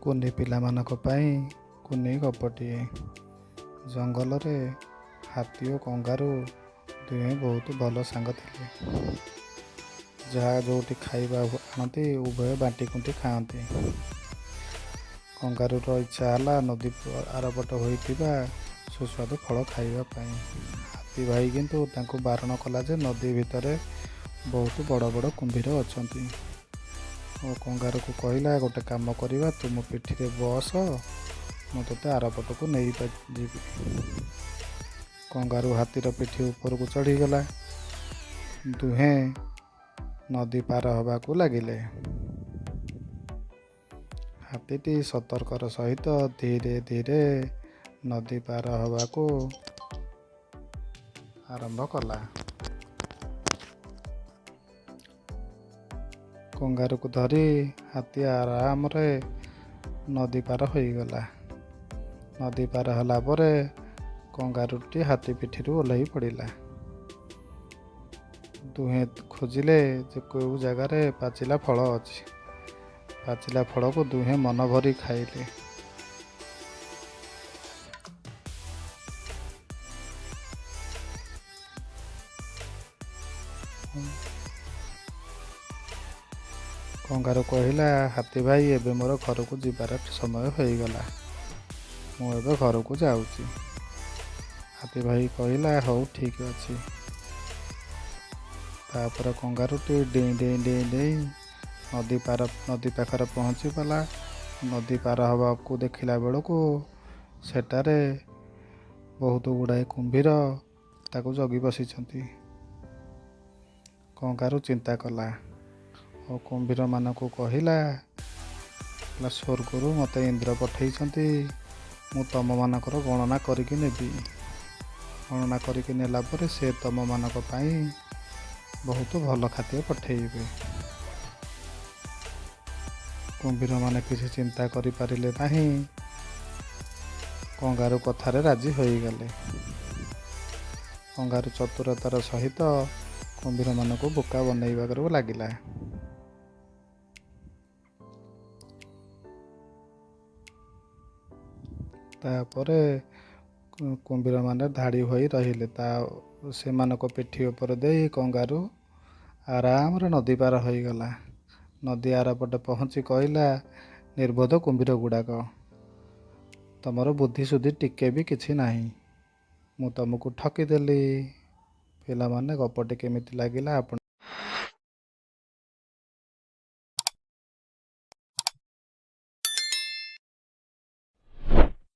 କୁନି ପିଲାମାନଙ୍କ ପାଇଁ କୁନି ଗପଟିଏ। ଜଙ୍ଗଲରେ ହାତୀ ଓ କଙ୍ଗାରୁ ଦୁହେଁ ବହୁତ ଭଲ ସାଙ୍ଗ ଥିଲେ। ଯାହା ଯେଉଁଠି ଖାଇବା ଆଣନ୍ତି ଉଭୟ ବାଣ୍ଟି କୁଣ୍ଟି ଖାଆନ୍ତି। କଙ୍ଗାରୁର ଇଚ୍ଛା ହେଲା ନଦୀ ଆରପଟ ହୋଇଥିବା ସୁସ୍ୱାଦୁ ଫଳ ଖାଇବା ପାଇଁ। ହାତୀ ଭାଇ କିନ୍ତୁ ତାଙ୍କୁ ବାରଣ କଲା ଯେ ନଦୀ ଭିତରେ ବହୁତ ବଡ଼ ବଡ଼ କୁମ୍ଭୀର ଅଛନ୍ତି ଓ କଙ୍ଗାରୁକୁ କହିଲା, ଗୋଟେ କାମ କରିବା, ତୁ ମୋ ପିଠିରେ ବସ, ମୁଁ ତୋତେ ଆରପଟକୁ ନେଇ ଯିବି। କଙ୍ଗାରୁ ହାତୀର ପିଠି ଉପରକୁ ଚଢ଼ିଗଲା। ଦୁହେଁ ନଦୀ ପାର ହେବାକୁ ଲାଗିଲେ। ହାତୀଟି ସତର୍କର ସହିତ ଧୀରେ ଧୀରେ ନଦୀ ପାର ହେବାକୁ ଆରମ୍ଭ କଲା। କଙ୍ଗାରୁକୁ ଧରି ହାତୀ ଆରାମରେ ନଦୀ ପାର ହୋଇଗଲା। ନଦୀ ପାର ହେଲା ପରେ କଙ୍ଗାରୁଟି ହାତୀ ପିଠିରୁ ଓହ୍ଲାଇ ପଡ଼ିଲା। ଦୁହେଁ ଖୋଜିଲେ ଯେ କେଉଁ ଜାଗାରେ ପାଚିଲା ଫଳ ଅଛି। ପାଚିଲା ଫଳକୁ ଦୁହେଁ ମନ ଭରି ଖାଇଲେ। କଙ୍ଗାରୁ କହିଲା, ହାତୀ ଭାଇ, ଏବେ ମୋର ଘରକୁ ଯିବାର ସମୟ ହୋଇଗଲା, ମୁଁ ଏବେ ଘରକୁ ଯାଉଛି। ହାତୀ ଭାଇ କହିଲା, ହଉ ଠିକ୍ ଅଛି। ତାପରେ କଙ୍ଗାରୁଟି ଡେଇଁ ଡେଇଁ ଡେଇଁ ଡେଇଁ ନଦୀ ପାଖରେ ପହଞ୍ଚିଗଲା। ନଦୀ ପାର ହେବାକୁ ଦେଖିଲା ବେଳକୁ ସେଠାରେ ବହୁତ ଗୁଡ଼ାଏ କୁମ୍ଭୀର ତାକୁ ଜଗି ବସିଛନ୍ତି। କଙ୍ଗାରୁ ଚିନ୍ତା କଲା ଓ କୁମ୍ଭୀରମାନଙ୍କୁ କହିଲା, ସ୍ୱର୍ଗରୁ ମୋତେ ଇନ୍ଦ୍ର ପଠାଇଛନ୍ତି, ମୁଁ ତମମାନଙ୍କର ଗଣନା କରିକି ନେବି। ଗଣନା କରିକି ନେଲା ପରେ ସେ ତମମାନଙ୍କ ପାଇଁ ବହୁତ ଭଲ ଖାଦ୍ୟ ପଠାଇବେ। କୁମ୍ଭୀରମାନେ କିଛି ଚିନ୍ତା କରିପାରିଲେ ନାହିଁ। କଙ୍ଗାରୁ କଥାରେ ରାଜି ହୋଇଗଲେ। କଙ୍ଗାରୁ ଚତୁରତାର ସହିତ କୁମ୍ଭୀରମାନଙ୍କୁ ବୋକା ବନେଇବାକୁ ଲାଗିଲା। ତାପରେ କୁମ୍ଭୀରମାନେ ଧାଡ଼ି ହୋଇ ରହିଲେ। ସେମାନଙ୍କ ପିଠି ଉପରେ ଦେଇ କଙ୍ଗାରୁ ଆରାମରେ ନଦୀ ପାର ହୋଇଗଲା। ନଦୀ ଆରପଟେ ପହଞ୍ଚି କହିଲା, ନିର୍ବୋଧ କୁମ୍ଭୀର ଗୁଡ଼ାକ, ତମର ବୁଦ୍ଧି ସୁଦ୍ଧି ଟିକେ ବି କିଛି ନାହିଁ, ମୁଁ ତମକୁ ଠକିଦେଲି। ପିଲାମାନେ, ଗପଟି କେମିତି ଲାଗିଲା ଆପଣ